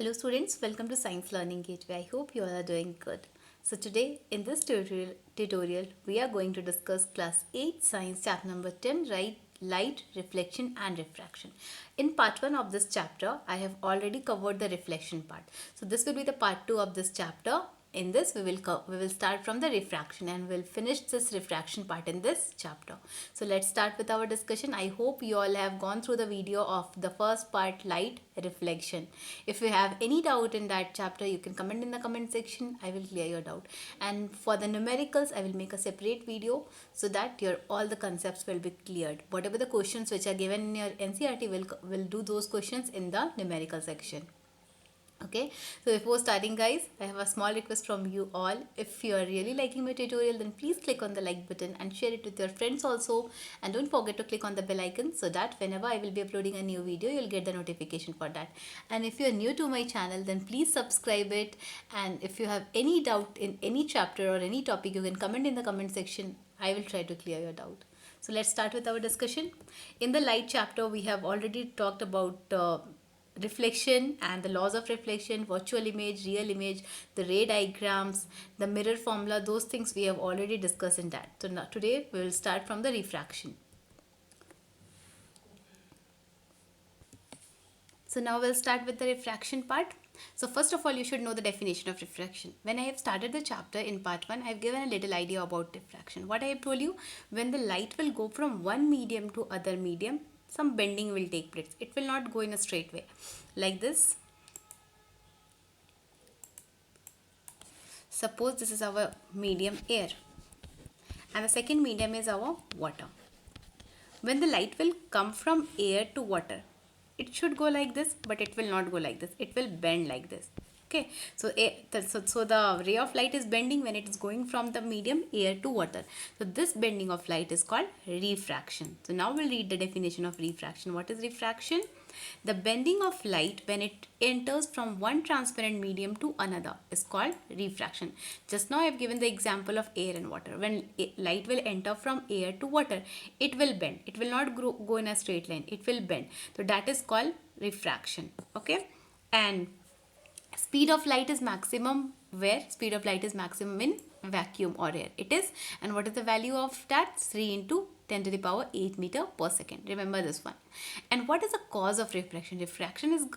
Hello students, welcome to Science Learning Gateway. I hope you all are doing good. So today in this tutorial we are going to discuss class 8 science chapter number 10, right? Light, reflection and refraction. In part 1 of this chapter I have already covered the reflection part. So this will be the part 2 of this chapter. In this we will start from the refraction and we'll finish this refraction part in this chapter. So let's start with our discussion. I hope you all have gone through the video of the first part, light, reflection. If you have any doubt in that chapter, you can comment in the comment section. I will clear your doubt. And for the numericals, I will make a separate video so that your all the concepts will be cleared. Whatever the questions which are given in your NCERT, will do those questions in the numerical section. Okay, so before starting guys, I have a small request from you all. If you are really liking my tutorial, then please click on the like button and share it with your friends also, and don't forget to click on the bell icon so that whenever I will be uploading a new video, you'll get the notification for that. And if you are new to my channel, then please subscribe it, and if you have any doubt in any chapter or any topic, you can comment in the comment section. I will try to clear your doubt. So let's start with our discussion. In the light chapter, we have already talked about reflection and the laws of reflection, virtual image, real image, the ray diagrams, the mirror formula. Those things we have already discussed in that. So now today we will start from the refraction. So now we'll start with the refraction part. So first of all, you should know the definition of refraction. When I have started the chapter in part 1, I have given a little idea about refraction. What I have told you, when the light will go from one medium to other medium, some bending will take place. It will not go in a straight way like this. Suppose this is our medium air and the second medium is our water. When the light will come from air to water, it should go like this, but it will not go like this. It will bend like this. Okay, so the ray of light is bending when it is going from the medium air to water. So this bending of light is called refraction. So now we'll read the definition of refraction. What is refraction? The bending of light when it enters from one transparent medium to another is called refraction. Just now I have given the example of air and water. When light will enter from air to water, it will bend. It will not go in a straight line. It will bend. So that is called refraction. Okay, and speed of light is maximum where? Speed of light is maximum in vacuum or air. It is, and what is the value of that? 3 into 10 to the power 8 meter per second. Remember this one. And what is the cause of refraction? Refraction is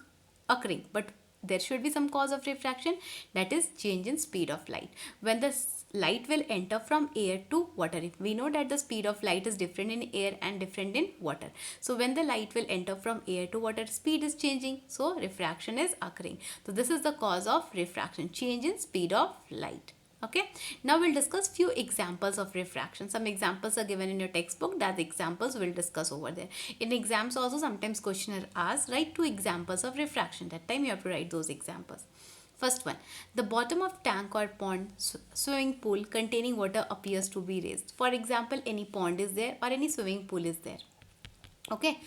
occurring, but there should be some cause of refraction, that is change in speed of light. When the light will enter from air to water, we know that the speed of light is different in air and different in water. So when the light will enter from air to water, speed is changing, so refraction is occurring. So this is the cause of refraction, change in speed of light. Okay, now we'll discuss few examples of refraction. Some examples are given in your textbook. That examples we'll discuss over there. In exams also sometimes question are asked, write 2 examples of refraction. That time you have to write those examples. First one, the bottom of tank or pond, swimming pool containing water appears to be raised. For example, any pond is there or any swimming pool is there. Okay,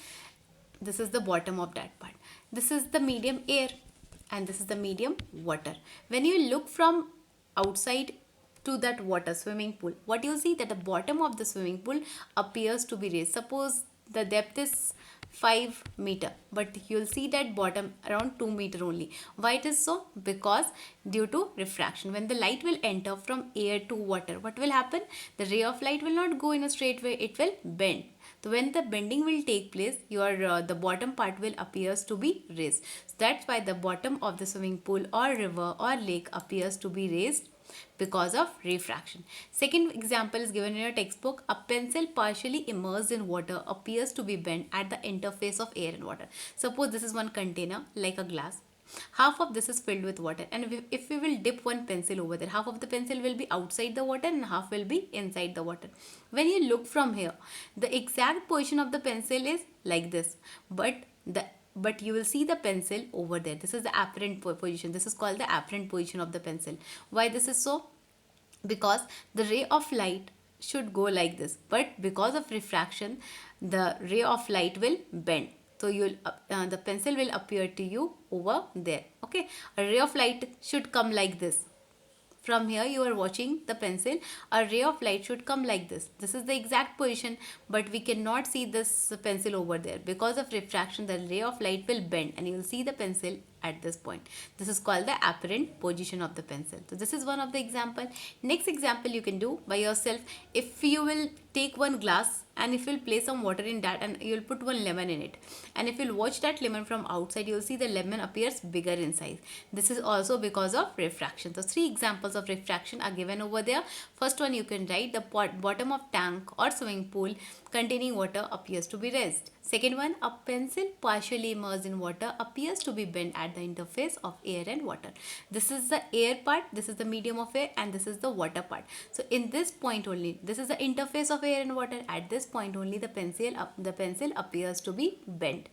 this is the bottom of that part. This is the medium air and this is the medium water. When you look from outside to that water, swimming pool, what you see, that the bottom of the swimming pool appears to be raised. Suppose the depth is 5 meter, but you'll see that bottom around 2 meter only. Why it is so? Because due to refraction. When the light will enter from air to water, what will happen? The ray of light will not go in a straight way, it will bend. So when the bending will take place, your the bottom part will appears to be raised. So that's why the bottom of the swimming pool or river or lake appears to be raised because of refraction. Second example is given in your textbook. A pencil partially immersed in water appears to be bent at the interface of air and water. Suppose this is one container like a glass. Half of this is filled with water, and if we will dip one pencil over there, half of the pencil will be outside the water and half will be inside the water. When you look from here, the exact position of the pencil is like this, but you will see the pencil over there. This is the apparent position. This is called the apparent position of the pencil. Why this is so? Because the ray of light should go like this, but because of refraction, the ray of light will bend. So the pencil will appear to you over there. Okay, a ray of light should come like this. From here you are watching the pencil, a ray of light should come like this. This is the exact position, but we cannot see this pencil over there. Because of refraction, the ray of light will bend and you will see the pencil at this point. This is called the apparent position of the pencil. So this is one of the example. Next example you can do by yourself. If you will take one glass and if you'll place some water in that and you'll put one lemon in it, and if you'll watch that lemon from outside, you'll see the lemon appears bigger in size. This is also because of refraction. So 3 examples of refraction are given over there. First one, you can write the bottom of tank or swimming pool containing water appears to be raised. Second one, a pencil partially immersed in water appears to be bent at the interface of air and water. This is the air part, this is the medium of air, and this is the water part. So in this point only, this is the interface of air and water. At this point only, the pencil appears to be bent.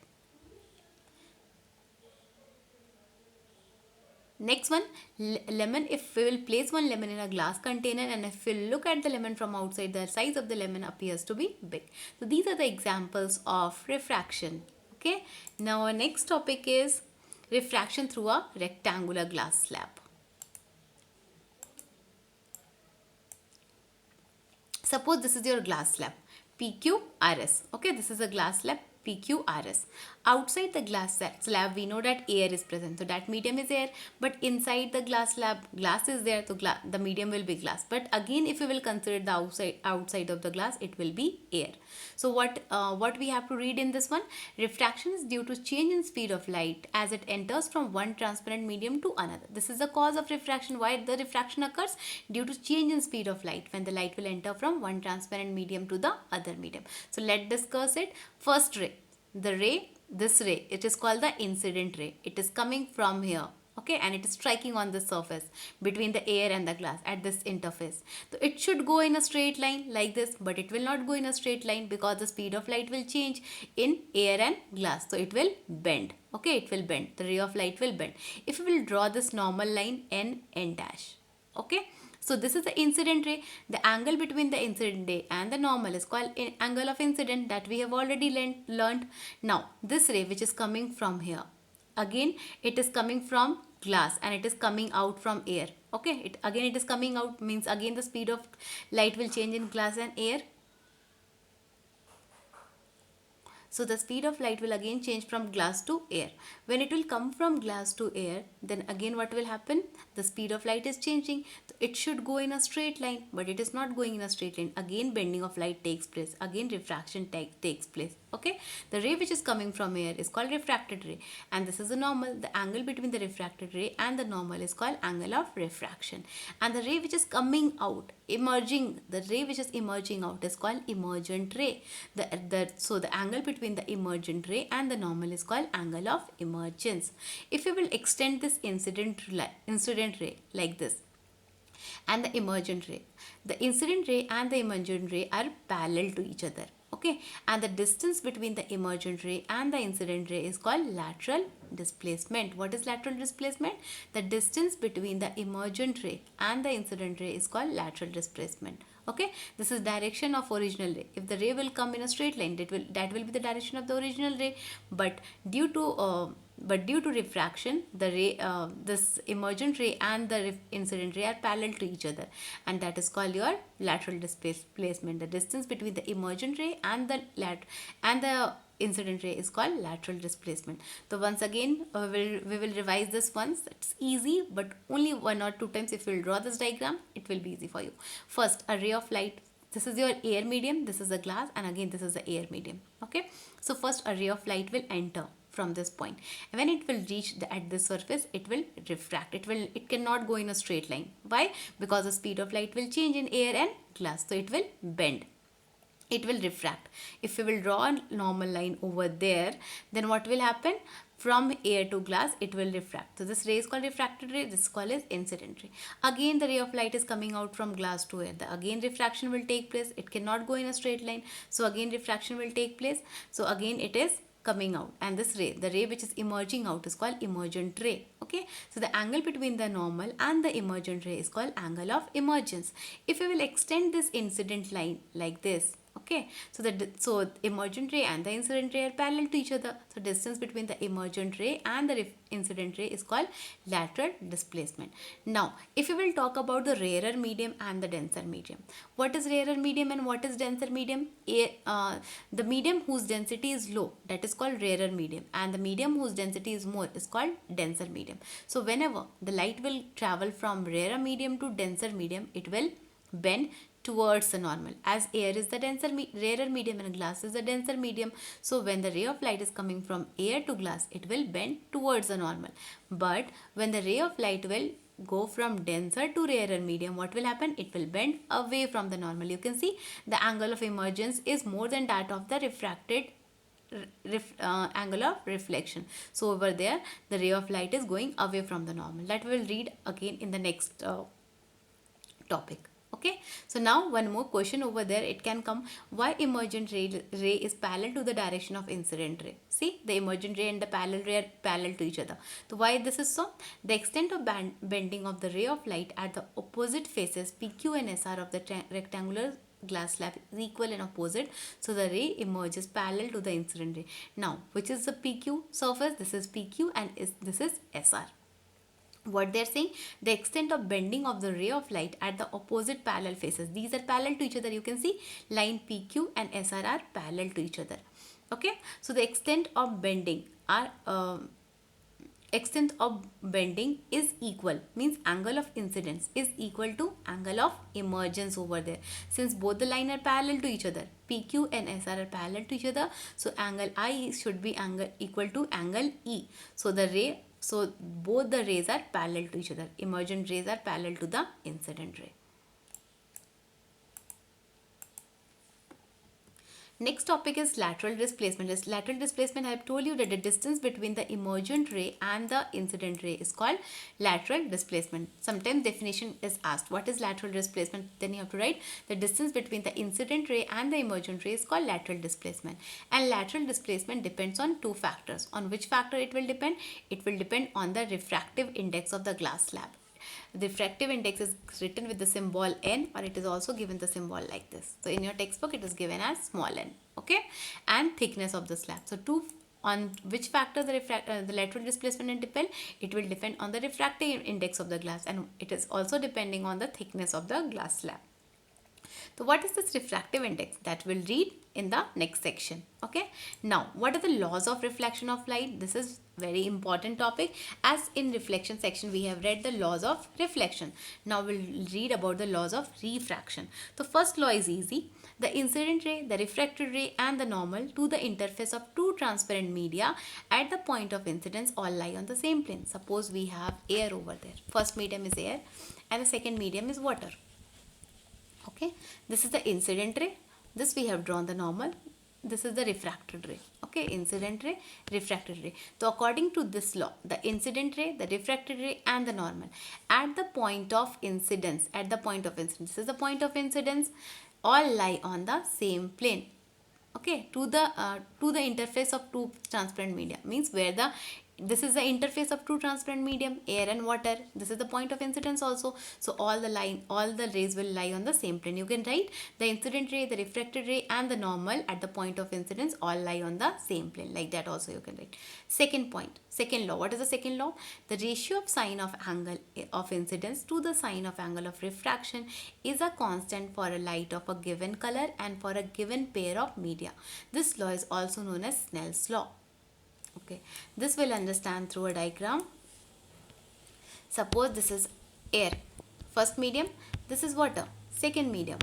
Next one, lemon. If we will place one lemon in a glass container and if we look at the lemon from outside, the size of the lemon appears to be big. So these are the examples of refraction. Okay. Now our next topic is refraction through a rectangular glass slab. Suppose this is your glass slab, PQRS. Okay, this is a glass slab, PQRS. Outside the glass slab, we know that air is present. So that medium is air. But inside the glass slab, glass is there. So the medium will be glass. But again, if we will consider the outside of the glass, it will be air. So what we have to read in this one? Refraction is due to change in speed of light as it enters from one transparent medium to another. This is the cause of refraction. Why the refraction occurs? Due to change in speed of light when the light will enter from one transparent medium to the other medium. So let's discuss it. First ray. This ray, it is called the incident ray. It is coming from here. Okay, and it is striking on the surface between the air and the glass at this interface. So it should go in a straight line like this, but it will not go in a straight line because the speed of light will change in air and glass. So it will bend. Okay, it will bend. The ray of light will bend. If we will draw this normal line N dash. Okay. So this is the incident ray. The angle between the incident ray and the normal is called angle of incident that we have already learned. Now this ray which is coming from here, again it is coming from glass and it is coming out from air. Okay, it is coming out means again the speed of light will change in glass and air. So the speed of light will again change from glass to air. When it will come from glass to air, then again what will happen? The speed of light is changing. So it should go in a straight line, but it is not going in a straight line. Again bending of light takes place. Again refraction takes place. Okay. The ray which is coming from air is called refracted ray. And this is the normal. The angle between the refracted ray and the normal is called angle of refraction. And the ray which is coming out, the ray which is emerging out is called emergent ray. So the angle between the emergent ray and the normal is called angle of emergence. If we will extend this incident ray like this and the emergent ray, the incident ray and the emergent ray are parallel to each other. Okay, and the distance between the emergent ray and the incident ray is called lateral displacement. What is lateral displacement? The distance between the emergent ray and the incident ray is called lateral displacement. Okay, this is direction of original ray. If the ray will come in a straight line, that will be the direction of the original ray. But due to refraction, the ray, this emergent ray and the incident ray are parallel to each other, and that is called your lateral displacement. The distance between the emergent ray and the incident ray is called lateral displacement. So once again, we will revise this once. It's easy, but only 1 or 2 times. If you will draw this diagram, it will be easy for you. First, a ray of light. This is your air medium. This is a glass, and again this is the air medium. Okay. So first, a ray of light will enter from this point. And when it will reach at this surface, it will refract. It cannot go in a straight line. Why? Because the speed of light will change in air and glass. So it will bend. It will refract. If we will draw a normal line over there, then what will happen? From air to glass, it will refract. So this ray is called refracted ray. This is called as incident ray. Again, the ray of light is coming out from glass to air. Again, refraction will take place. It cannot go in a straight line. So again, refraction will take place. So again, it is coming out, and this ray, the ray which is emerging out, is called emergent ray. Okay, so the angle between the normal and the emergent ray is called angle of emergence. If we will extend this incident line like this, Okay, so emergent ray and the incident ray are parallel to each other. So distance between the emergent ray and the incident ray is called lateral displacement. Now, if we will talk about the rarer medium and the denser medium, what is rarer medium and what is denser medium? The medium whose density is low, that is called rarer medium, and the medium whose density is more is called denser medium. So whenever the light will travel from rarer medium to denser medium, it will bend towards the normal, as air is the rarer medium and glass is the denser medium. So when the ray of light is coming from air to glass, it will bend towards the normal. But when the ray of light will go from denser to rarer medium, what will happen? It will bend away from the normal. You can see the angle of emergence is more than that of the refracted angle of reflection. So over there the ray of light is going away from the normal. That we will read again in the next topic. Okay, so now one more question over there, it can come, why emergent ray is parallel to the direction of incident ray? See, the emergent ray and the parallel ray are parallel to each other. So why this is so? The extent of bending of the ray of light at the opposite faces PQ and SR of the rectangular glass slab is equal and opposite, so the ray emerges parallel to the incident ray. Now, which is the PQ surface? This is PQ and this is SR. What they are saying, the extent of bending of the ray of light at the opposite parallel faces, these are parallel to each other. You can see line PQ and SR are parallel to each other. Okay, so the extent of bending is equal, means angle of incidence is equal to angle of emergence over there. Since both the line are parallel to each other, PQ and SR are parallel to each other, so angle I should be equal to angle E. So both the rays are parallel to each other. Emergent rays are parallel to the incident ray. Next topic is lateral displacement. As lateral displacement, I have told you that the distance between the emergent ray and the incident ray is called lateral displacement. Sometimes definition is asked, what is lateral displacement? Then you have to write the distance between the incident ray and the emergent ray is called lateral displacement. And lateral displacement depends on two factors. On which factor it will depend? It will depend on the refractive index of the glass slab. The refractive index is written with the symbol n, or it is also given the symbol like this. So in your textbook it is given as small n. Okay, and thickness of the slab. So on which factor the lateral displacement will depend? It will depend on the refractive index of the glass, and it is also depending on the thickness of the glass slab. So what is this refractive index? That we'll read in the next section. Okay. Now, what are the laws of reflection of light? This is very important topic, as in reflection section we have read the laws of reflection. Now we'll read about the laws of refraction. The first law is easy. The incident ray, the refracted ray and the normal to the interface of two transparent media at the point of incidence all lie on the same plane. Suppose we have air over there. First medium is air and the second medium is water. Okay, this is the incident ray. This we have drawn the normal. This is the refracted ray. Okay, incident ray, refracted ray. So according to this law, the incident ray, the refracted ray and the normal at the point of incidence, this is the point of incidence, all lie on the same plane. Okay, to the interface of two transparent media, means where this is the interface of two transparent medium, air and water. This is the point of incidence also. So all the rays will lie on the same plane. You can write the incident ray, the refracted ray and the normal at the point of incidence all lie on the same plane. Like that also you can write. Second law. What is the second law? The ratio of sine of angle of incidence to the sine of angle of refraction is a constant for a light of a given color and for a given pair of media. This law is also known as Snell's law. Okay, this we'll understand through a diagram. Suppose this is air, first medium, this is water, second medium.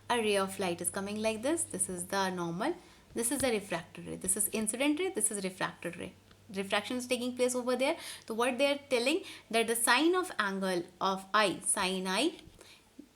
A ray of light is coming like this. This is the normal, this is the refracted ray, this is incident ray, this is refracted ray. Refraction is taking place over there. So what they are telling, that the sine of angle of I, sine I,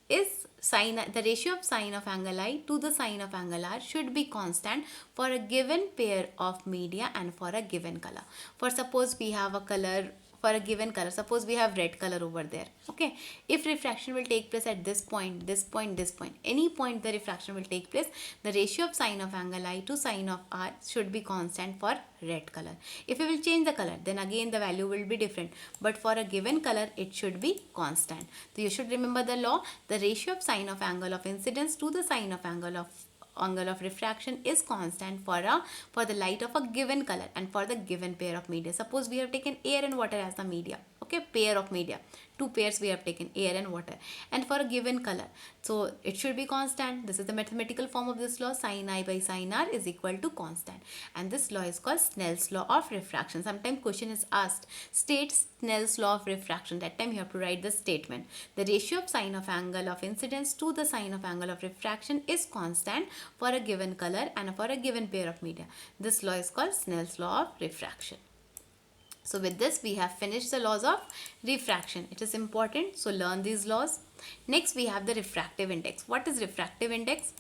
is the ratio of sine of angle I to the sine of angle R should be constant for a given pair of media and for a given color. For suppose we have a color for a given color. Suppose we have red color over there. Okay, if refraction will take place at this point, this point, this point, any point the refraction will take place, the ratio of sine of angle I to sine of R should be constant for red color. If we will change the color, then again the value will be different, but for a given color it should be constant. So you should remember the law. The ratio of sine of angle of incidence to the sine of angle of refraction is constant for the light of a given color and for the given pair of media. Suppose we have taken air and water as the media. Okay, pair of media, two pairs we have taken, air and water, and for a given color, so it should be constant. This is the mathematical form of this law. Sin I by sin R is equal to constant, and this law is called Snell's law of refraction. Sometimes question is asked, state Snell's law of refraction. That time you have to write the statement. The ratio of sine of angle of incidence to the sine of angle of refraction is constant for a given color and for a given pair of media. This law is called Snell's law of refraction. So with this we have finished the laws of refraction. It is important, so learn these laws. Next we have the refractive index. What is refractive index?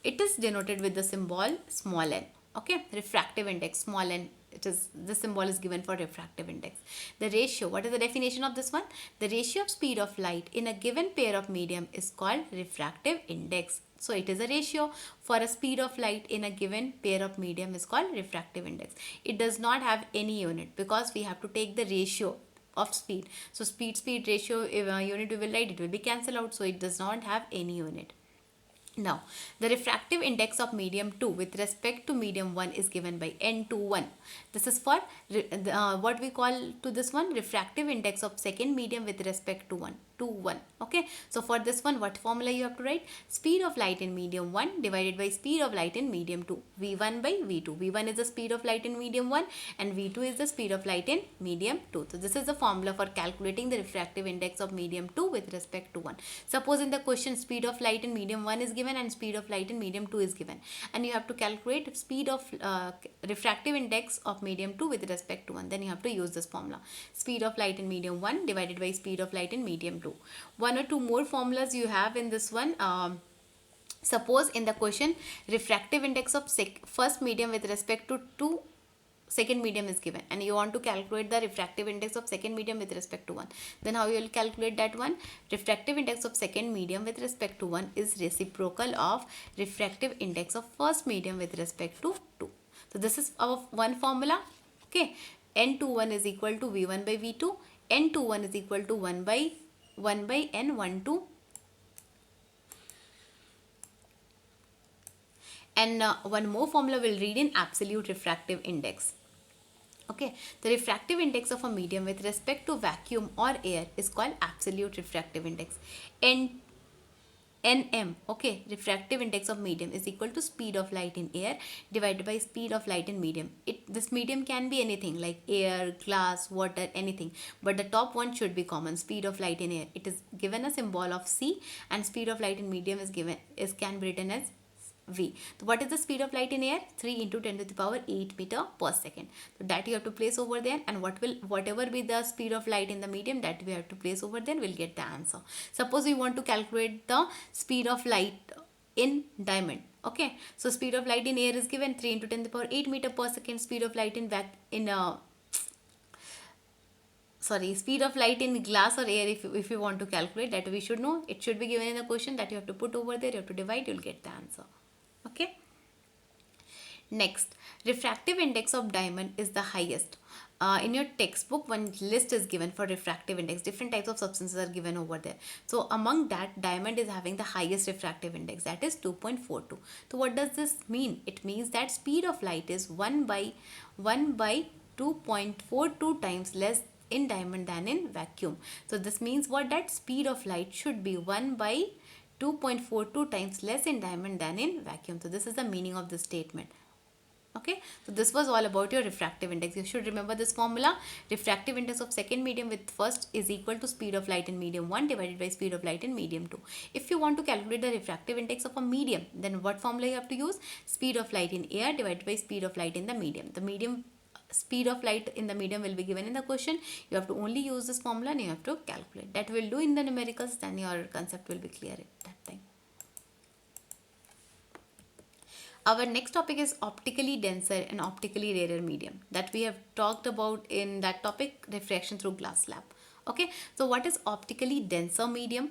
It is denoted with the symbol small n. Okay, refractive index small n. The symbol is given for refractive index. The ratio, what is the definition of this one? The ratio of speed of light in a given pair of medium is called refractive index. So it is a ratio for a speed of light in a given pair of medium is called refractive index. It does not have any unit because we have to take the ratio of speed. So speed ratio, if a unit we will write, it will be cancelled out. So it does not have any unit. Now, the refractive index of medium 2 with respect to medium 1 is given by N21. This is for what we call to this one, refractive index of second medium with respect to 1. Okay, so for this one, what formula you have to write? Speed of light in medium 1 divided by speed of light in medium 2. V1 by V2. V1 is the speed of light in medium 1 and V2 is the speed of light in medium 2. So this is the formula for calculating the refractive index of medium 2 with respect to 1. Suppose in the question speed of light in medium 1 is given and speed of light in medium 2 is given, and you have to calculate speed of refractive index of medium 2 with respect to 1. Then you have to use this formula. Speed of light in medium 1 divided by speed of light in medium 2. One or two more formulas you have in this one. Suppose in the question refractive index of first medium with respect to second medium is given and you want to calculate the refractive index of second medium with respect to 1. Then how you will calculate that one? Refractive index of second medium with respect to 1 is reciprocal of refractive index of first medium with respect to 2. So this is our one formula. Okay, N21 is equal to V1 by V2. N21 is equal to 1 by N12. And one more formula we'll read in absolute refractive index. Okay, the refractive index of a medium with respect to vacuum or air is called absolute refractive index. NM, okay, refractive index of medium is equal to speed of light in air divided by speed of light in medium. This medium can be anything like air, glass, water, anything, but the top one should be common, speed of light in air. It is given a symbol of C, and speed of light in medium can be written as V. So what is the speed of light in air? 3 into 10 to the power 8 meter per second. So that you have to place over there, and whatever be the speed of light in the medium, that we have to place over there, we'll get the answer. Suppose we want to calculate the speed of light in diamond. Okay, so speed of light in air is given 3 into 10 to the power 8 meter per second. Speed of light speed of light in glass or air, if you want to calculate that, we should know. It should be given in the question that you have to put over there, you have to divide, you'll get the answer. Okay. Next, refractive index of diamond is the highest. In your textbook, one list is given for refractive index. Different types of substances are given over there. So among that, diamond is having the highest refractive index, that is 2.42. So what does this mean? It means that speed of light is 1 by 2.42 times less in diamond than in vacuum. So this means what? That speed of light should be 1 by 2.42 times less in diamond than in vacuum. So this is the meaning of this statement. Okay, so this was all about your refractive index. You should remember this formula. Refractive index of second medium with first is equal to speed of light in medium 1 divided by speed of light in medium 2. If you want to calculate the refractive index of a medium, then what formula you have to use? Speed of light in air divided by speed of light in the medium. The medium speed of light in the medium will be given in the question. You have to only use this formula and you have to calculate. That will do in the numericals, then your concept will be clear at that time. Our next topic is optically denser and optically rarer medium that we have talked about in that topic, refraction through glass slab. Okay, so what is optically denser medium?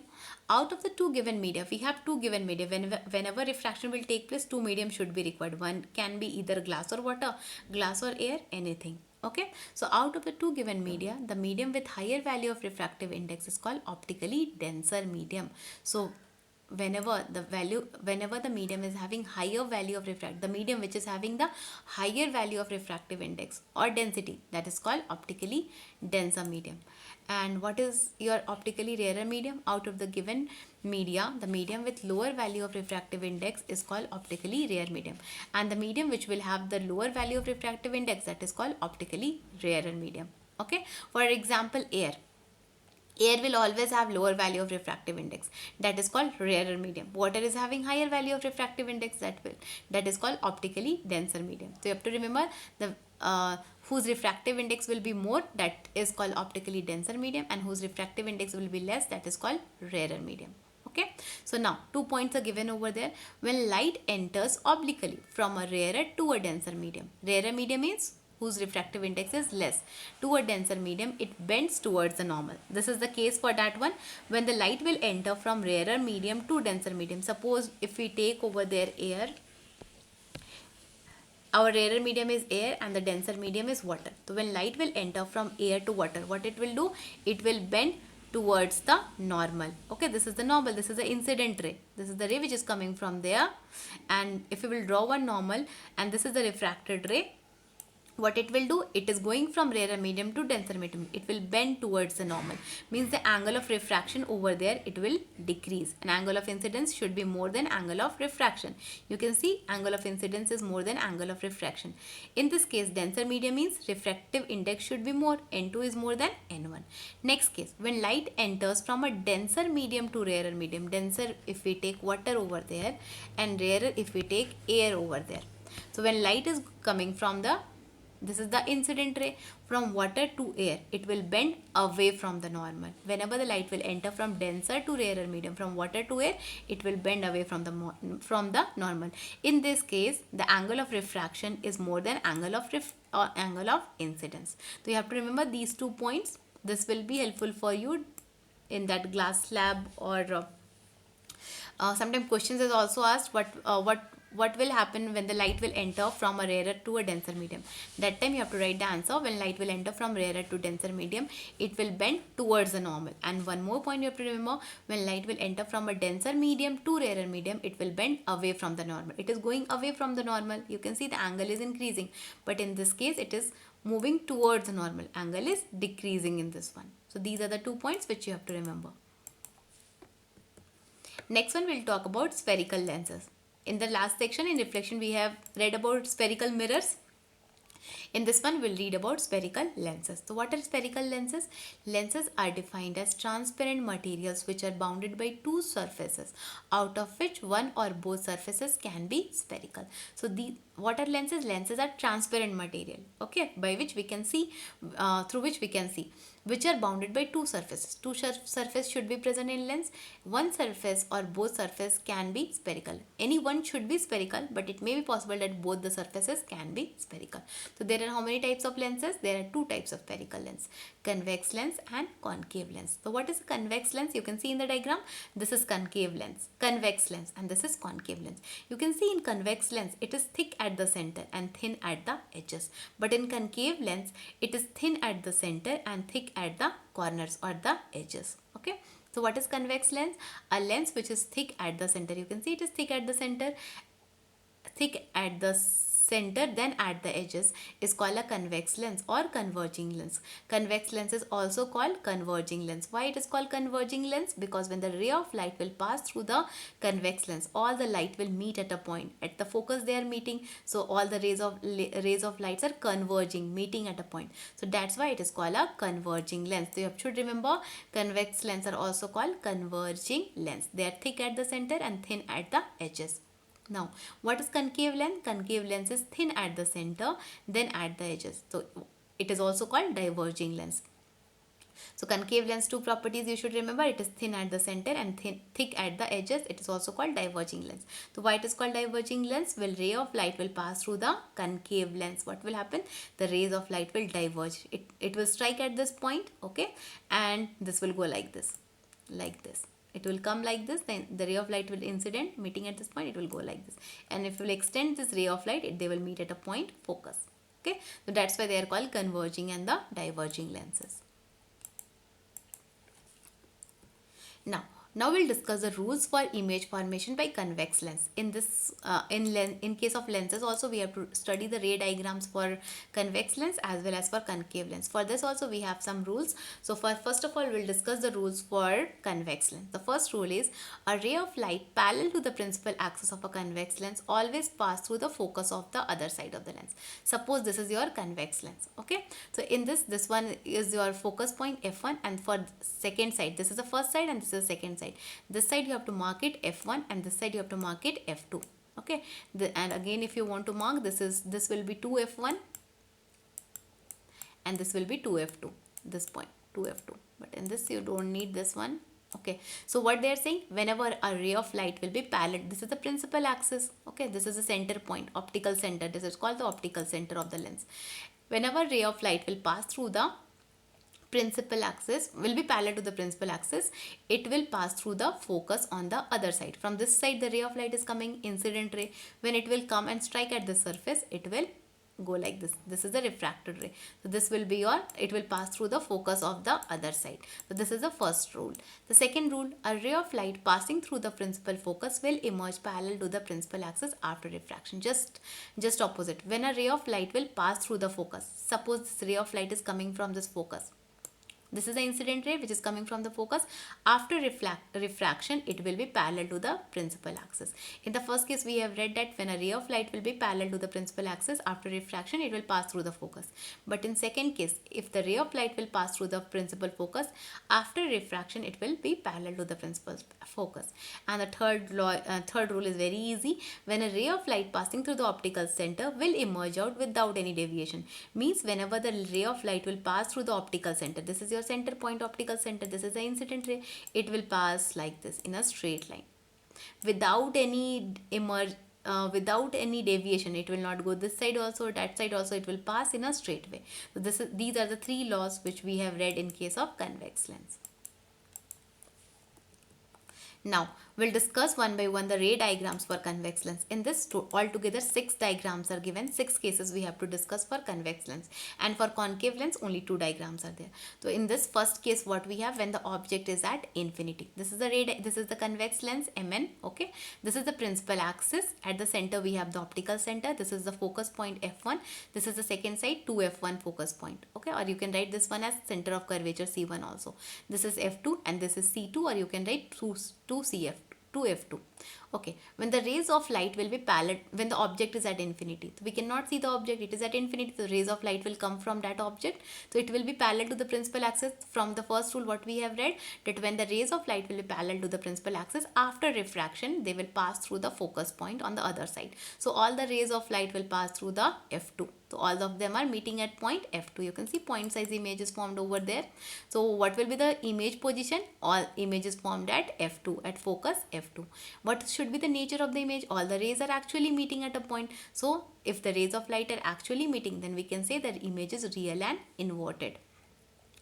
Out of the two given media, we have two given media. Whenever refraction will take place, two medium should be required. One can be either glass or water, glass or air, anything. Okay, so out of the two given media, the medium with higher value of refractive index is called optically denser medium. So whenever the medium is having higher value of the medium which is having the higher value of refractive index or density, that is called optically denser medium. And what is your optically rarer medium? Out of the given media, the medium with lower value of refractive index is called optically rare medium, and the medium which will have the lower value of refractive index, that is called optically rarer medium. Okay, for example, air will always have lower value of refractive index, that is called rarer medium. Water is having higher value of refractive index, that is called optically denser medium. So you have to remember the whose refractive index will be more, that is called optically denser medium, and whose refractive index will be less, that is called rarer medium. Okay, so now 2 points are given over there. When light enters obliquely from a rarer to a denser medium, rarer medium means whose refractive index is less, to a denser medium, it bends towards the normal. This is the case for that one. When the light will enter from rarer medium to denser medium, suppose if we take over there air, our rarer medium is air and the denser medium is water. So when light will enter from air to water, what it will do? It will bend towards the normal. Okay, this is the normal, this is the incident ray, this is the ray which is coming from there, and if we will draw one normal, and this is the refracted ray, what it will do, it is going from rarer medium to denser medium, it will bend towards the normal, means the angle of refraction over there, it will decrease, and angle of incidence should be more than angle of refraction. You can see angle of incidence is more than angle of refraction. In this case, denser medium means refractive index should be more, n2 is more than n1. Next case, when light enters from a denser medium to rarer medium, denser if we take water over there, and rarer if we take air over there. So when light is coming from the, this is the incident ray, from water to air, it will bend away from the normal. Whenever the light will enter from denser to rarer medium, from water to air, it will bend away from the normal. In this case, the angle of refraction is more than angle of angle of incidence. So you have to remember these 2 points. This will be helpful for you in that glass slab, or sometimes questions is also asked, what will happen when the light will enter from a rarer to a denser medium. That time you have to write the answer. When light will enter from rarer to denser medium, it will bend towards the normal. And one more point you have to remember, when light will enter from a denser medium to rarer medium, it will bend away from the normal. It is going away from the normal. You can see the angle is increasing, but in this case it is moving towards the normal. Angle is decreasing in this one. So these are the 2 points which you have to remember. Next one, we'll talk about spherical lenses. In the last section in reflection, we have read about spherical mirrors. In this one, we'll read about spherical lenses. So what are spherical lenses? Lenses are defined as transparent materials which are bounded by two surfaces, out of which one or both surfaces can be spherical. So what are lenses? Lenses are transparent material, okay, by which we can see, through which we can see, which are bounded by two surfaces. Two surfaces should be present in lens. One surface or both surfaces can be spherical. Any one should be spherical, but it may be possible that both the surfaces can be spherical. So there are how many types of lenses? There are two types of spherical lens: convex lens and concave lens. So what is a convex lens? You can see in the diagram, this is concave lens, convex lens, and this is concave lens. You can see in convex lens, it is thick at the center and thin at the edges. But in concave lens, it is thin at the center and thick at the corners or the edges. Okay, so what is convex lens? A lens which is thick at the center. You can see it is thick at the center, then at the edges is called a convex lens or converging lens. Convex lens is also called converging lens. Why it is called converging lens? Because when the ray of light will pass through the convex lens, all the light will meet at a point. At the focus they are meeting, so all the rays of lights are converging, meeting at a point. So that's why it is called a converging lens. So you should remember, convex lens are also called converging lens. They are thick at the center and thin at the edges. Now, what is concave lens? Concave lens is thin at the center, then at the edges. So, it is also called diverging lens. So concave lens, two properties you should remember. It is thin at the center and thick at the edges. It is also called diverging lens. So why it is called diverging lens? Well, ray of light will pass through the concave lens. What will happen? The rays of light will diverge. It will strike at this point, okay, and this will go like this, like this. It will come like this, then the ray of light will incident meeting at this point, it will go like this. And if you will extend this ray of light, they will meet at a point focus. Okay, so that's why they are called converging and the diverging lenses. Now we'll discuss the rules for image formation by convex lens. In this, in case of lenses also, we have to study the ray diagrams for convex lens as well as for concave lens. For this also we have some rules. So first of all, we'll discuss the rules for convex lens. The first rule is a ray of light parallel to the principal axis of a convex lens always pass through the focus of the other side of the lens. Suppose this is your convex lens. Okay, so in this one is your focus point f1, and for second side, this is the first side and this is the second side. This side you have to mark it f1 and this side you have to mark it f2. Okay, and again if you want to mark, this will be 2f1 and this will be 2f2, this point 2f2, but in this you don't need this one. Okay, so what they are saying, whenever a ray of light will be parallel, this is the principal axis, okay, this is the center point, optical center, this is called the optical center of the lens. Whenever ray of light will pass through the principal axis, will be parallel to the principal axis, it will pass through the focus on the other side. From this side the ray of light is coming, incident ray. When it will come and strike at the surface, it will go like this. This is the refracted ray. So this will be your, it will pass through the focus of the other side. So this is the first rule. The second rule, a ray of light passing through the principal focus will emerge parallel to the principal axis after refraction. Just opposite. When a ray of light will pass through the focus, suppose this ray of light is coming from this focus. This is the incident ray which is coming from the focus. After refraction, it will be parallel to the principal axis. In the first case, we have read that when a ray of light will be parallel to the principal axis, after refraction, it will pass through the focus. But in second case, if the ray of light will pass through the principal focus, after refraction, it will be parallel to the principal focus. And the third rule is very easy. When a ray of light passing through the optical center will emerge out without any deviation. Means whenever the ray of light will pass through the optical center, this is your center point, optical center, this is the incident ray, it will pass like this in a straight line without any without any deviation. It will not go this side also, that side also, it will pass in a straight way. So these are the three laws which we have read in case of convex lens. Now we'll discuss one by one the ray diagrams for convex lens. In this altogether 6 diagrams are given. 6 cases we have to discuss for convex lens, and for concave lens only 2 diagrams are there. So in this first case, what we have, when the object is at infinity, this is the this is the convex lens Mn. Okay, this is the principal axis. At the center we have the optical center. This is the focus point f1. This is the second side 2f1 focus point. Okay, or you can write this one as center of curvature c1 also. This is f2 and this is c2, or you can write 2f2. Okay, when the rays of light will be parallel, when the object is at infinity, so we cannot see the object, it is at infinity, so rays of light will come from that object, so it will be parallel to the principal axis. From the first rule what we have read, that when the rays of light will be parallel to the principal axis, after refraction they will pass through the focus point on the other side. So all the rays of light will pass through the f2. So all of them are meeting at point f2. You can see point size image is formed over there. So what will be the image position? All images formed at f2, at focus f2. What should be the nature of the image? All the rays are actually meeting at a point. So if the rays of light are actually meeting, then we can say that image is real and inverted.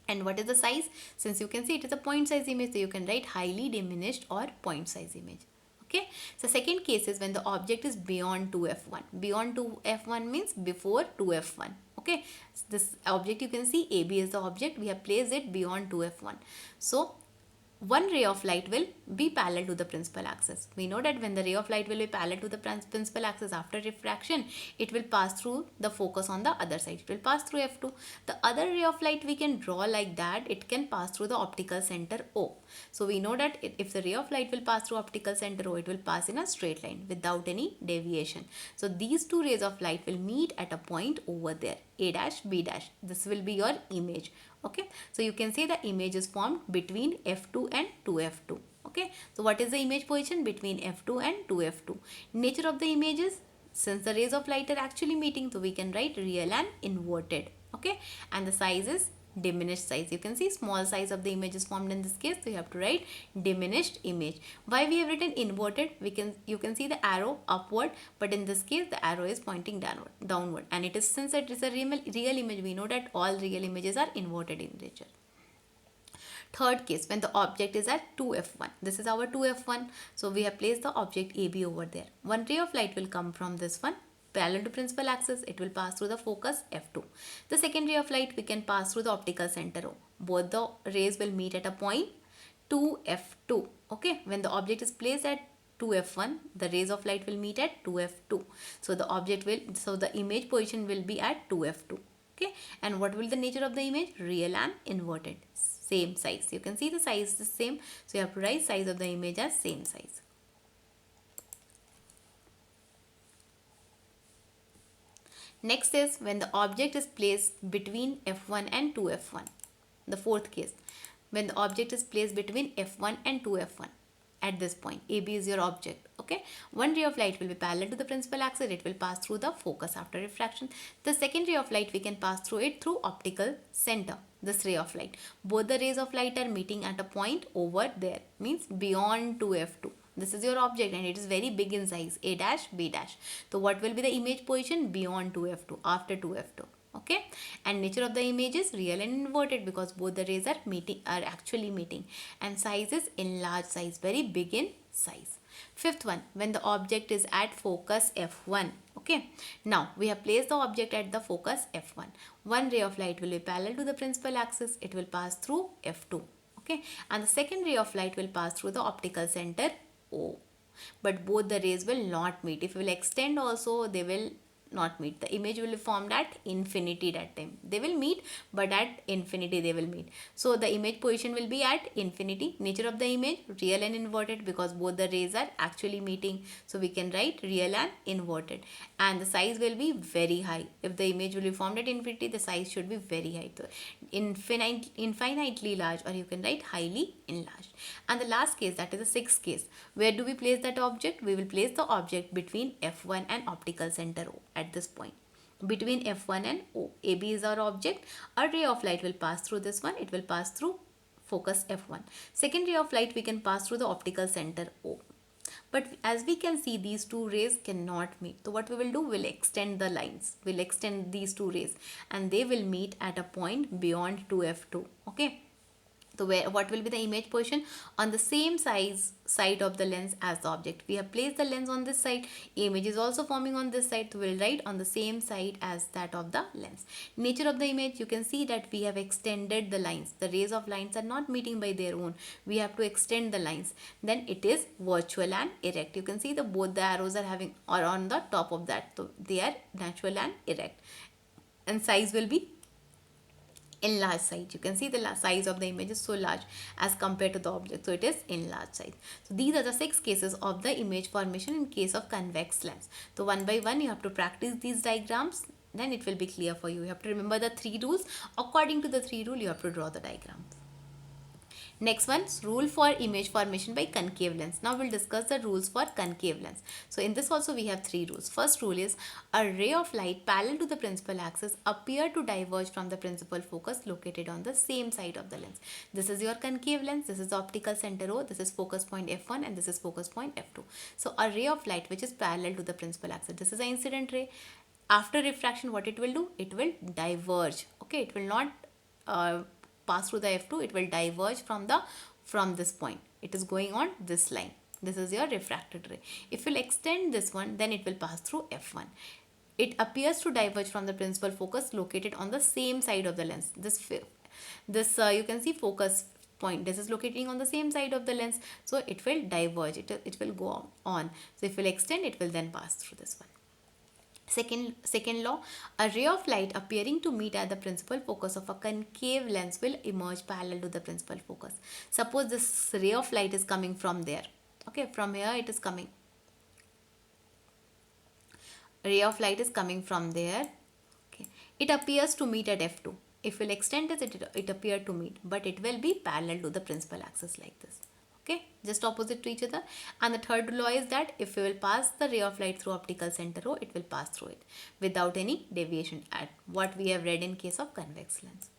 And what is the size? Since you can see it is a point size image, so you can write highly diminished or point size image. Okay, so second case is when the object is beyond 2f1. Beyond 2f1 means before 2f1. Okay, this object you can see AB is the object, we have placed it beyond 2f1. So one ray of light will be parallel to the principal axis. We know that when the ray of light will be parallel to the principal axis after refraction, it will pass through the focus on the other side. It will pass through f2. The other ray of light we can draw like that. It can pass through the optical center O. So we know that if the ray of light will pass through optical center O, it will pass in a straight line without any deviation. So these two rays of light will meet at a point over there, A dash, B dash. This will be your image. Okay, so you can say the image is formed between f2 and 2f2. Okay, so what is the image position between f2 and 2f2? Nature of the image is, since the rays of light are actually meeting, so we can write real and inverted. Okay, and the size is diminished size. You can see small size of the image is formed in this case, so you have to write diminished image. Why we have written inverted? You can see the arrow upward, but in this case the arrow is pointing downward, and it is, since it is a real image, we know that all real images are inverted in nature. Third case, when the object is at 2f1. This is our 2f1. So we have placed the object AB over there. One ray of light will come from this one parallel to principal axis. It will pass through the focus f2. The second ray of light we can pass through the optical center O. Both the rays will meet at a point 2f2. Okay, when the object is placed at 2f1, the rays of light will meet at 2f2. So the image position will be at 2f2. Okay, and what will the nature of the image? Real and inverted. Same size. You can see the size is the same, so you have to write size of the image as same size. Next is when the object is placed between f1 and 2f1. The fourth case, when the object is placed between f1 and 2f1. At this point, AB is your object. Okay, one ray of light will be parallel to the principal axis. It will pass through the focus after refraction. The second ray of light, we can pass through it through optical center, this ray of light. Both the rays of light are meeting at a point over there, means beyond 2f2. This is your object and it is very big in size, A dash, B dash. So what will be the image position? Beyond 2f2, after 2f2. Okay, and nature of the image is real and inverted because both the rays are actually meeting, and size is enlarged size, very big in size. Fifth one, when the object is at focus f1. Okay, now we have placed the object at the focus f1. One ray of light will be parallel to the principal axis. It will pass through f2. Okay, and the second ray of light will pass through the optical center O, but both the rays will not meet. If we will extend also, they will not meet. The image will be formed at infinity that time. They will meet, but at infinity they will meet. So the image position will be at infinity. Nature of the image, real and inverted, because both the rays are actually meeting. So we can write real and inverted. And the size will be very high. If the image will be formed at infinity, the size should be very high. So infinitely large, or you can write highly enlarged. And the last case, that is the sixth case. Where do we place that object? We will place the object between f1 and optical center O. At this point, between f1 and O, AB is our object. A ray of light will pass through this one. It will pass through focus f1. Second ray of light we can pass through the optical center O. But as we can see, these two rays cannot meet. So what we will do, we'll extend the lines. We'll extend these two rays and they will meet at a point beyond 2f2. Okay. So what will be the image position? On the same side of the lens as the object. We have placed the lens on this side. Image is also forming on this side. So we will write on the same side as that of the lens. Nature of the image, you can see that we have extended the lines. The rays of lines are not meeting by their own. We have to extend the lines. Then it is virtual and erect. You can see both the arrows are on the top of that. So they are natural and erect. And size will be enlarged size. You can see the size of the image is so large as compared to the object, so it is enlarged size. So these are the 6 cases of the image formation in case of convex lens. So one by one you have to practice these diagrams, then it will be clear for you. You have to remember the 3 rules. According to the 3 rules, you have to draw the diagrams. Next one, rule for image formation by concave lens. Now we'll discuss the rules for concave lens. So in this also we have 3 rules. First rule is a ray of light parallel to the principal axis appear to diverge from the principal focus located on the same side of the lens. This is your concave lens. This is the optical center O. This is focus point f1 and this is focus point f2. So a ray of light which is parallel to the principal axis. This is an incident ray. After refraction, what it will do? It will diverge. Okay, it will not pass through the f2, it will diverge from this point. It is going on this line. This is your refracted ray. If you'll extend this one, then it will pass through f1. It appears to diverge from the principal focus located on the same side of the lens. This you can see focus point. This is locating on the same side of the lens, so it will diverge. It will go on. So if you'll extend, it will then pass through this one. Second law, a ray of light appearing to meet at the principal focus of a concave lens will emerge parallel to the principal focus. Suppose this ray of light is coming from there. Okay, from here it is coming. Ray of light is coming from there. Okay, it appears to meet at f2. If we'll extend this, it appear to meet, but it will be parallel to the principal axis like this. Okay, just opposite to each other. And the third law is that if we will pass the ray of light through optical center O, it will pass through it without any deviation, at what we have read in case of convex lens.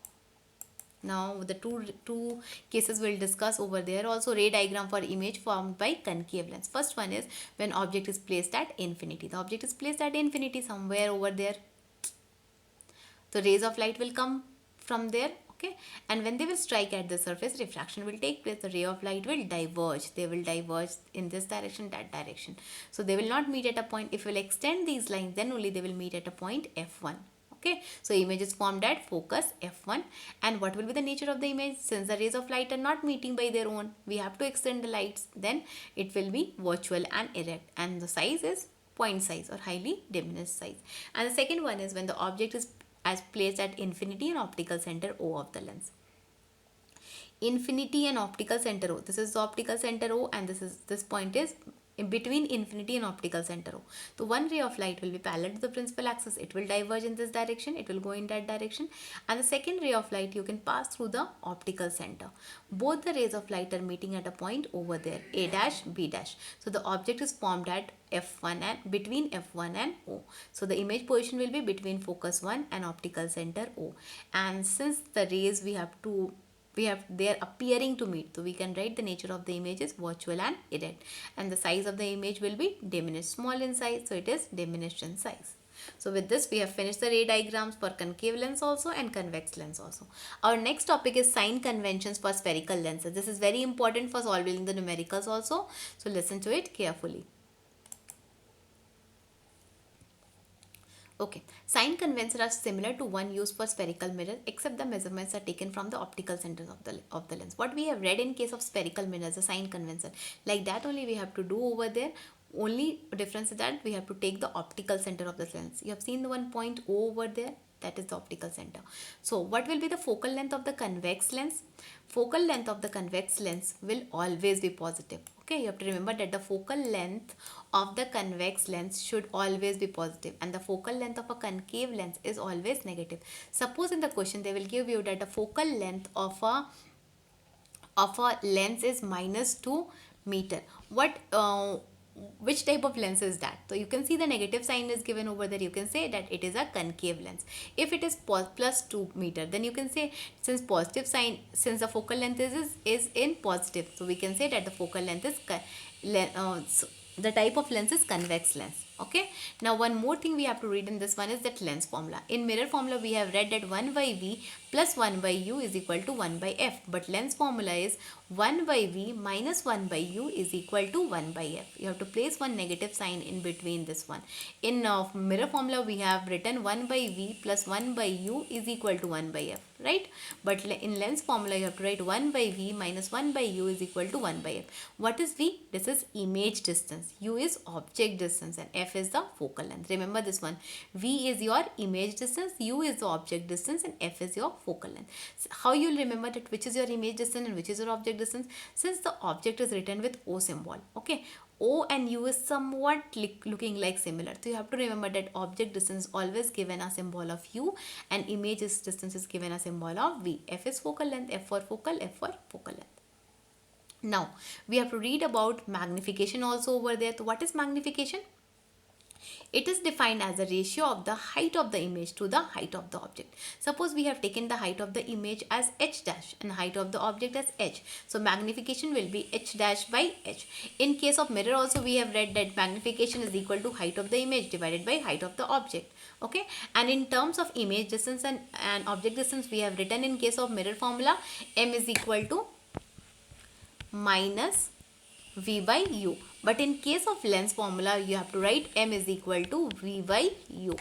Now the two cases we'll discuss over there. Also, ray diagram for image formed by concave lens. First one is when object is placed at infinity. The object is placed at infinity somewhere over there. So rays of light will come from there, okay, and when they will strike at the surface, refraction will take place. The ray of light will diverge. They will diverge in this direction, that direction. So they will not meet at a point. If we'll extend these lines, then only they will meet at a point f1. Okay, so image is formed at focus f1. And what will be the nature of the image? Since the rays of light are not meeting by their own, we have to extend the lights. Then it will be virtual and erect, and the size is point size or highly diminished size. And the second one is when the object is as placed at infinity and optical center O of the lens. Infinity and optical center O. This is the optical center O, and this point is in between infinity and optical center O. So one ray of light will be parallel to the principal axis. It will diverge in this direction. It will go in that direction. And the second ray of light you can pass through the optical center. Both the rays of light are meeting at a point over there, A dash, B dash. So the object is formed at F1 and between F1 and O. So the image position will be between focus 1 and optical center O. And since the rays they are appearing to meet, so we can write the nature of the image is virtual and erect, and the size of the image will be diminished, small in size, so it is diminished in size. So with this we have finished the ray diagrams for concave lens also and convex lens also. Our next topic is sign conventions for spherical lenses. This is very important for solving the numericals also, so listen to it carefully. Okay, sign conventions are similar to one used for spherical mirror, except the measurements are taken from the optical centers of the lens. What we have read in case of spherical mirrors, the sign convention, like that only we have to do over there. Only difference is that we have to take the optical center of the lens. You have seen the one point O over there, that is the optical center. So what will be the focal length of the convex lens? Focal length of the convex lens will always be positive. Okay, you have to remember that the focal length of the convex lens should always be positive, and the focal length of a concave lens is always negative. Suppose in the question they will give you that the focal length of a lens is -2 meter. Which type of lens is that? So you can see the negative sign is given over there. You can say that it is a concave lens. If it is +2 meter, then you can say since the focal length is in positive, so we can say that the focal length is the type of lens is convex lens. Okay, now one more thing we have to read in this one is that lens formula. In mirror formula we have read that 1 by V plus 1 by U is equal to 1 by F, but lens formula is 1 by V minus 1 by U is equal to 1 by F. You have to place one negative sign in between this one. In mirror formula we have written 1 by V plus 1 by U is equal to 1 by F, right? But in lens formula you have to write 1 by V minus 1 by U is equal to 1 by F. What is V? This is image distance. U is object distance and F is the focal length. Remember this one. V is your image distance, U is the object distance, and F is your focal length. So how you will remember that which is your image distance and which is your object distance? Since the object is written with O symbol. Okay, O and U is somewhat looking like similar. So you have to remember that object distance is always given a symbol of U and image distance is given a symbol of V. F is focal length, F for focal, F for focal length. Now we have to read about magnification also over there. So what is magnification? It is defined as the ratio of the height of the image to the height of the object. Suppose we have taken the height of the image as h dash and height of the object as h. So magnification will be h dash by h. In case of mirror also we have read that magnification is equal to height of the image divided by height of the object. Okay, and in terms of image distance and object distance we have written in case of mirror formula m is equal to minus V by U. But in case of lens formula, you have to write m is equal to V by U,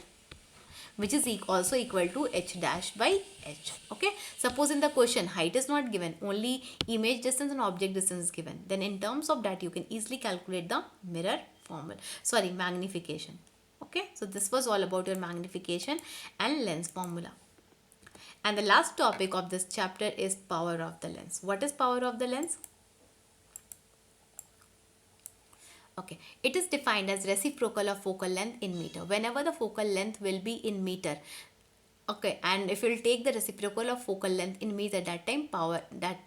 which is also equal to h dash by h. Okay. Suppose in the question height is not given, only image distance and object distance is given. Then in terms of that, you can easily calculate the mirror formula. Sorry, magnification. Okay. So this was all about your magnification and lens formula. And the last topic of this chapter is power of the lens. What is power of the lens? Okay, it is defined as reciprocal of focal length in meter. Whenever the focal length will be in meter, okay, and if you will take the reciprocal of focal length in meter, that time power,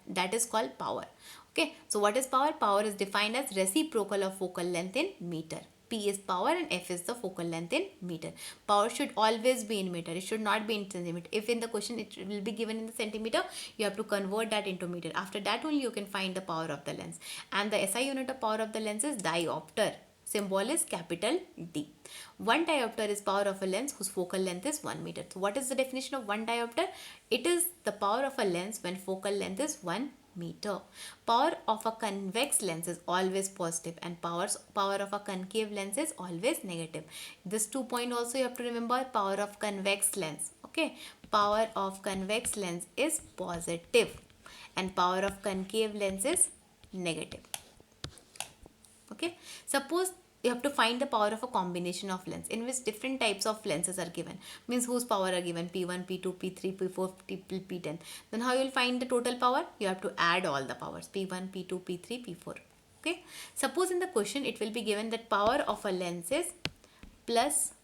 that is called power. Okay, so what is power? Power is defined as reciprocal of focal length in meter. P is power and F is the focal length in meter. Power should always be in meter. It should not be in centimeter. If in the question it will be given in the centimeter, you have to convert that into meter. After that only you can find the power of the lens. And the SI unit of power of the lens is diopter. Symbol is capital D. 1 diopter is power of a lens whose focal length is 1 meter. So what is the definition of 1 diopter? It is the power of a lens when focal length is 1 meter. Power of a convex lens is always positive and power of a concave lens is always negative. This 2 point also you have to remember. Power of convex lens. Okay. Power of convex lens is positive and power of concave lens is negative. Okay. Suppose you have to find the power of a combination of lens in which different types of lenses are given, means whose power are given P1, P2, P3, P4, P10. Then how you will find the total power? You have to add all the powers P1, P2, P3, P4. Okay. Suppose in the question it will be given that power of a lens is plus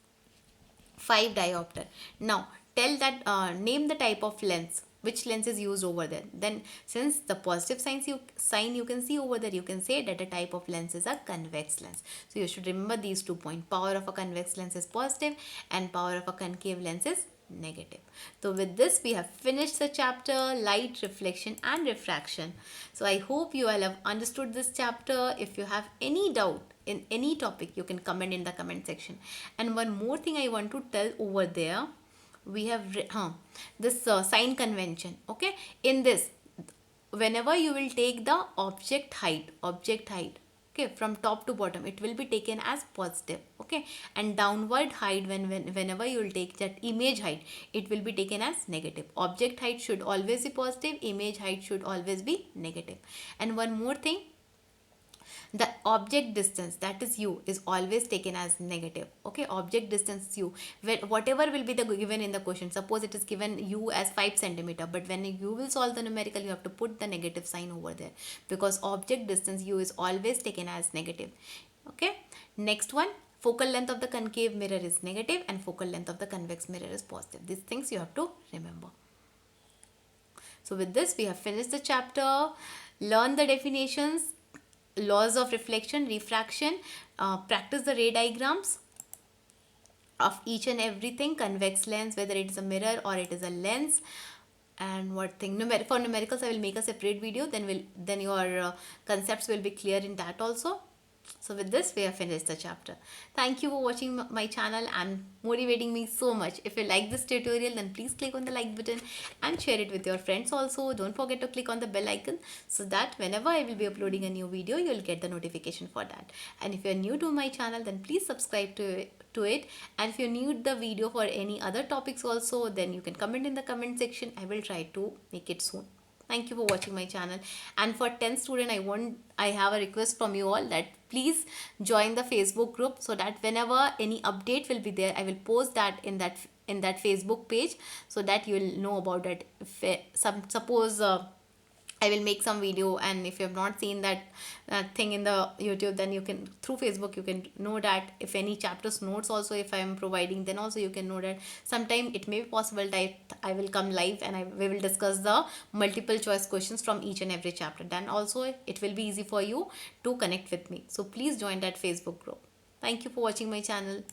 5 diopter. Now tell that name the type of lens, which lens is used over there. Then since the positive sign you can see over there, you can say that the type of lens is a convex lens. So you should remember these 2 points. Power of a convex lens is positive and power of a concave lens is negative. So with this we have finished the chapter light, reflection and refraction. So I hope you all have understood this chapter. If you have any doubt in any topic, you can comment in the comment section. And one more thing I want to tell over there, we have this sign convention. Okay, in this whenever you will take the object height, okay, from top to bottom, it will be taken as positive. Okay, and downward height, whenever you will take that image height, it will be taken as negative. Object height should always be positive, image height should always be negative. And one more thing, the object distance, that is u, is always taken as negative. Okay, object distance u, whatever will be the given in the question. Suppose it is given u as 5 centimeter, but when you will solve the numerical, you have to put the negative sign over there, because object distance u is always taken as negative. Okay, next one, focal length of the concave mirror is negative and focal length of the convex mirror is positive. These things you have to remember. So with this we have finished the chapter. Learn the definitions, laws of reflection, refraction, practice the ray diagrams of each and everything, convex lens, whether it is a mirror or it is a lens. And what thing, for numericals I will make a separate video, then your concepts will be clear in that also. So with this we have finished the chapter. Thank you for watching my channel and motivating me so much. If you like this tutorial, then please click on the like button and share it with your friends also. Don't forget to click on the bell icon so that whenever I will be uploading a new video, you will get the notification for that. And if you are new to my channel, then please subscribe to it. And if you need the video for any other topics also, then you can comment in the comment section. I will try to make it soon. Thank you for watching my channel. And for 10th student, I have a request from you all that please join the Facebook group, so that whenever any update will be there, I will post that in that Facebook page, so that you will know about it. If suppose I will make some video, and if you have not seen that thing in the YouTube, then you can, through Facebook, you can know that. If any chapters notes also if I am providing, then also you can know that. Sometime it may be possible that I will come live and we will discuss the multiple choice questions from each and every chapter. Then also it will be easy for you to connect with me. So please join that Facebook group. Thank you for watching my channel.